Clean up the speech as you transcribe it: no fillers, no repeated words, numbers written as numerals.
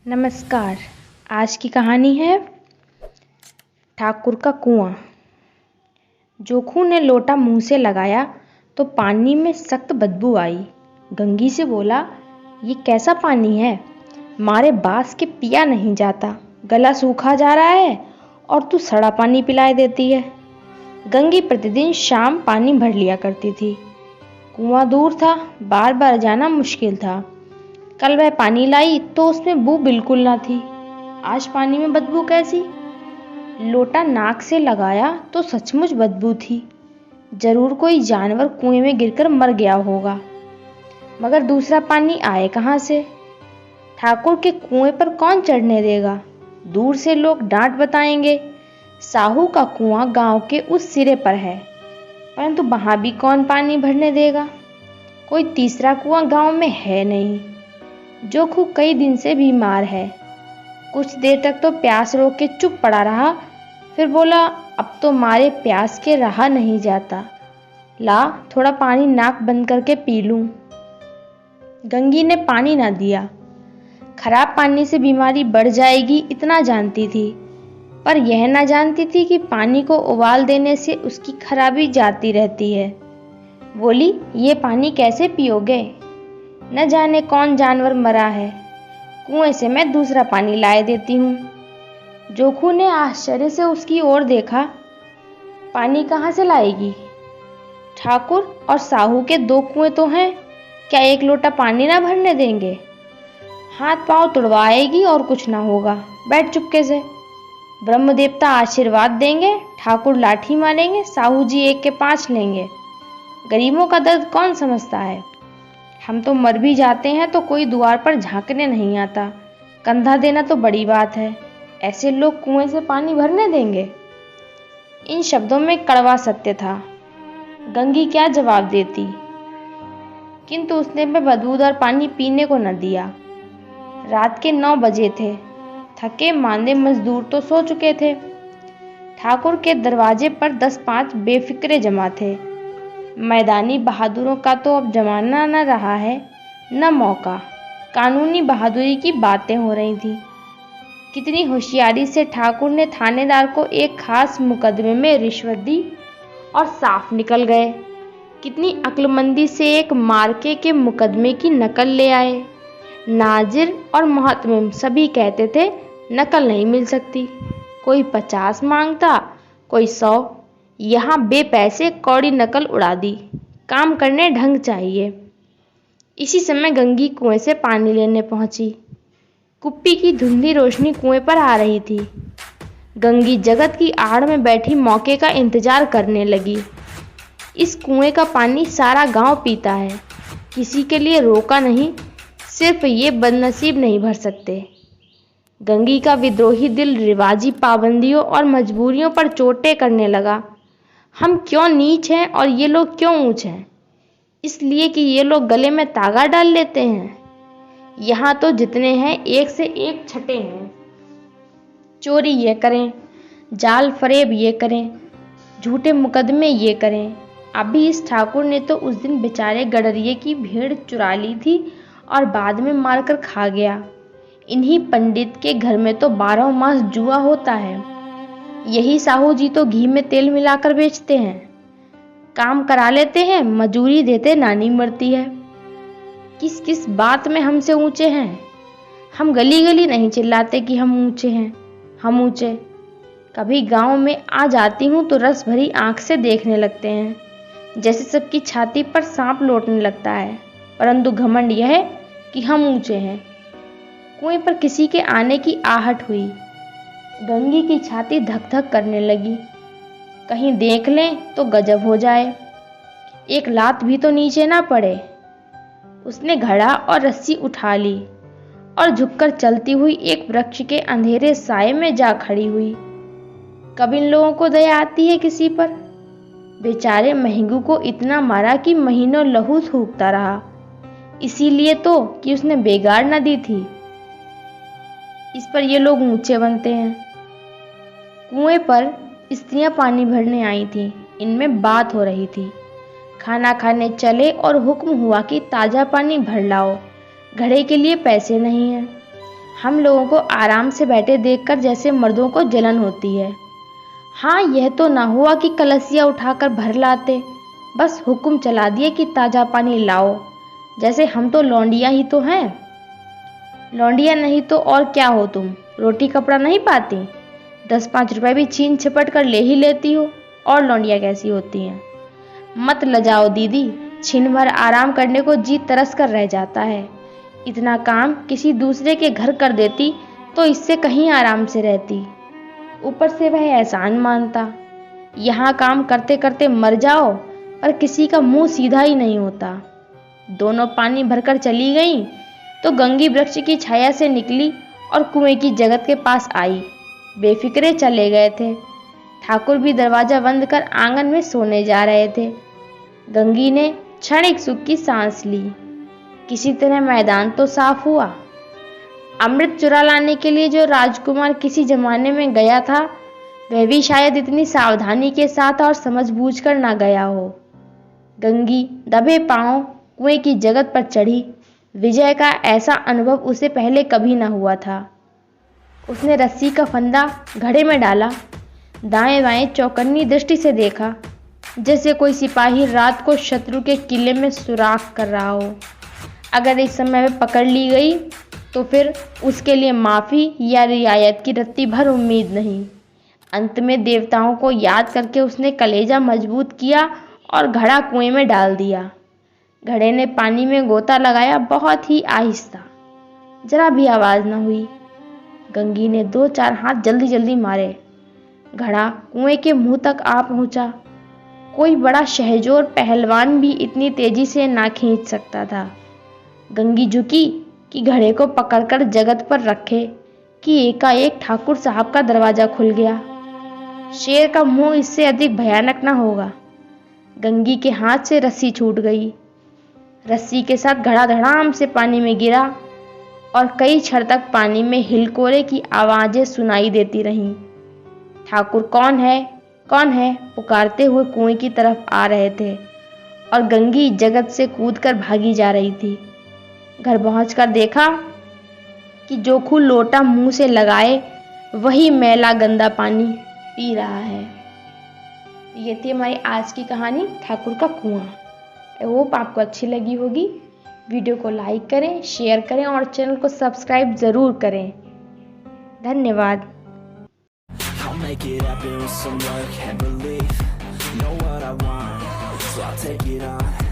नमस्कार। आज की कहानी है ठाकुर का कुआं। जोखू ने लोटा मुंह से लगाया तो पानी में सख्त बदबू आई। गंगी से बोला, ये कैसा पानी है? मारे बास के पिया नहीं जाता, गला सूखा जा रहा है और तू सड़ा पानी पिलाए देती है। गंगी प्रतिदिन शाम पानी भर लिया करती थी। कुआं दूर था, बार बार जाना मुश्किल था। कल वह पानी लाई तो उसमें बू बिल्कुल ना थी। आज पानी में बदबू कैसी? लोटा नाक से लगाया तो सचमुच बदबू थी। जरूर कोई जानवर कुएं में गिरकर मर गया होगा। मगर दूसरा पानी आए कहां से? ठाकुर के कुएं पर कौन चढ़ने देगा? दूर से लोग डांट बताएंगे। साहू का कुआं गांव के उस सिरे पर है, परंतु वहां भी कौन पानी भरने देगा? कोई तीसरा कुआं गांव में है नहीं। जोखू कई दिन से बीमार है। कुछ देर तक तो प्यास रोक के चुप पड़ा रहा, फिर बोला, अब तो मारे प्यास के रहा नहीं जाता। ला थोड़ा पानी नाक बंद करके पी लूं। गंगी ने पानी ना दिया। खराब पानी से बीमारी बढ़ जाएगी इतना जानती थी, पर यह ना जानती थी कि पानी को उबाल देने से उसकी खराबी जाती रहती है। बोली, ये पानी कैसे पियोगे? न जाने कौन जानवर मरा है। कुएं से मैं दूसरा पानी लाए देती हूँ। जोखू ने आश्चर्य से उसकी ओर देखा। पानी कहाँ से लाएगी? ठाकुर और साहू के दो कुएं तो हैं, क्या एक लोटा पानी ना भरने देंगे? हाथ पांव तुड़वाएगी और कुछ ना होगा। बैठ चुपके से। ब्रह्म देवता आशीर्वाद देंगे, ठाकुर लाठी मारेंगे, साहू जी 1 के 5 लेंगे। गरीबों का दर्द कौन समझता है? हम तो मर भी जाते हैं तो कोई द्वार पर झांकने नहीं आता। कंधा देना तो बड़ी बात है। ऐसे लोग कुएं से पानी भरने देंगे? इन शब्दों में कड़वा सत्य था। गंगी क्या जवाब देती, किंतु उसने वह बदबूदार पानी पीने को न दिया। रात के 9 बजे थे। थके मांदे मजदूर तो सो चुके थे। ठाकुर के दरवाजे पर 10-5 बेफिक्रे जमा थे। मैदानी बहादुरों का तो अब जमाना न रहा है, न मौका। कानूनी बहादुरी की बातें हो रही थी। कितनी होशियारी से ठाकुर ने थानेदार को एक खास मुकदमे में रिश्वत दी और साफ निकल गए। कितनी अक्लमंदी से एक मार्के के मुकदमे की नकल ले आए। नाजिर और मोहतमिम सभी कहते थे नकल नहीं मिल सकती। कोई 50 मांगता, कोई 100। यहाँ बेपैसे कौड़ी नकल उड़ा दी। काम करने ढंग चाहिए। इसी समय गंगी कुएं से पानी लेने पहुंची। कुप्पी की धुंधली रोशनी कुएं पर आ रही थी। गंगी जगत की आड़ में बैठी मौके का इंतजार करने लगी। इस कुएं का पानी सारा गांव पीता है। किसी के लिए रोका नहीं, सिर्फ ये बदनसीब नहीं भर सकते। गंगी का विद्रोही दिल रिवाजी पाबंदियों और मजबूरियों पर चोटें करने लगा। हम क्यों नीच हैं और ये लोग क्यों ऊंच हैं? इसलिए कि ये लोग गले में तागा डाल लेते हैं। यहाँ तो जितने हैं एक से एक छठे हैं। चोरी ये करें, जाल फरेब ये करें, झूठे मुकदमे ये करें। अभी इस ठाकुर ने तो उस दिन बेचारे गडरिये की भेड़ चुरा ली थी और बाद में मारकर खा गया। इन्हीं पंडित के घर में तो 12 मास जुआ होता है। यही साहू जी तो घी में तेल मिलाकर बेचते हैं। काम करा लेते हैं, मजूरी देते नानी मरती है। किस किस बात में हमसे ऊंचे हैं? हम गली गली नहीं चिल्लाते कि हम ऊंचे हैं, हम ऊंचे। कभी गांव में आ जाती हूँ तो रस भरी आंख से देखने लगते हैं, जैसे सबकी छाती पर सांप लौटने लगता है। परंतु घमंड यह है कि हम ऊंचे हैं। कुएं पर किसी के आने की आहट हुई। गंगी की छाती धक धक करने लगी। कहीं देख लें तो गजब हो जाए, एक लात भी तो नीचे ना पड़े। उसने घड़ा और रस्सी उठा ली और झुककर चलती हुई एक वृक्ष के अंधेरे साए में जा खड़ी हुई। कब इन लोगों को दया आती है किसी पर? बेचारे महंगू को इतना मारा कि महीनों लहू थूकता रहा, इसीलिए तो कि उसने बेगार न दी थी। इस पर ये लोग ऊंचे बनते हैं। कुएं पर स्त्रियां पानी भरने आई थीं। इनमें बात हो रही थी। खाना खाने चले और हुक्म हुआ कि ताज़ा पानी भर लाओ, घड़े के लिए पैसे नहीं हैं। हम लोगों को आराम से बैठे देखकर जैसे मर्दों को जलन होती है। हाँ, यह तो ना हुआ कि कलसिया उठाकर भर लाते, बस हुक्म चला दिए कि ताज़ा पानी लाओ, जैसे हम तो लौंडिया ही तो हैं। लौंडिया नहीं तो और क्या हो तुम, रोटी कपड़ा नहीं पाती, 10-5 रुपए भी छीन छिपट कर ले ही लेती हो, और लौंडिया कैसी होती हैं। मत लजाओ दीदी, छिन भर आराम करने को जी तरस कर रह जाता है। इतना काम किसी दूसरे के घर कर देती तो इससे कहीं आराम से रहती। ऊपर से वह एहसान मानता। यहाँ काम करते करते मर जाओ, पर किसी का मुंह सीधा ही नहीं होता। दोनों पानी भरकर चली गईं तो गंगी वृक्ष की छाया से निकली और कुएं की जगत के पास आई। बेफिक्रे चले गए थे। ठाकुर भी दरवाजा बंद कर आंगन में सोने जा रहे थे। गंगी ने क्षणिक सुख की सांस ली। किसी तरह मैदान तो साफ हुआ। अमृत चुरा लाने के लिए जो राजकुमार किसी जमाने में गया था, वह भी शायद इतनी सावधानी के साथ और समझबूझ कर ना गया हो। गंगी दबे पांव कुएं की जगत पर चढ़ी। विजय का ऐसा अनुभव उसे पहले कभी ना हुआ था। उसने रस्सी का फंदा घड़े में डाला, दाएं बाएं चौकन्नी दृष्टि से देखा, जैसे कोई सिपाही रात को शत्रु के किले में सुराख कर रहा हो। अगर इस समय में पकड़ ली गई तो फिर उसके लिए माफ़ी या रियायत की रत्ती भर उम्मीद नहीं। अंत में देवताओं को याद करके उसने कलेजा मजबूत किया और घड़ा कुएं में डाल दिया। घड़े ने पानी में गोता लगाया, बहुत ही आहिस्ता, जरा भी आवाज़ न हुई। गंगी ने 2-4 हाथ जल्दी जल्दी मारे। घड़ा कुएं के मुंह तक आ पहुंचा। कोई बड़ा शहजोर पहलवान भी इतनी तेजी से ना खींच सकता था। गंगी झुकी कि घड़े को पकड़कर जगत पर रखे कि एकाएक ठाकुर साहब का दरवाजा खुल गया। शेर का मुंह इससे अधिक भयानक न होगा। गंगी के हाथ से रस्सी छूट गई। रस्सी के साथ घड़ा धड़ाम से पानी में गिरा और कई क्षण तक पानी में हिलकोरे की आवाजें सुनाई देती रहीं। ठाकुर कौन है, कौन है पुकारते हुए कुएं की तरफ आ रहे थे और गंगी जगत से कूदकर भागी जा रही थी। घर पहुंचकर देखा कि जोखू लोटा मुंह से लगाए वही मैला गंदा पानी पी रहा है। ये थी हमारी आज की कहानी ठाकुर का कुआं। आई होप आपको अच्छी लगी होगी। वीडियो को लाइक करें, शेयर करें और चैनल को सब्सक्राइब ज़रूर करें। धन्यवाद। I'll make it happen with some work and belief. Know what I want, so I'll take it on.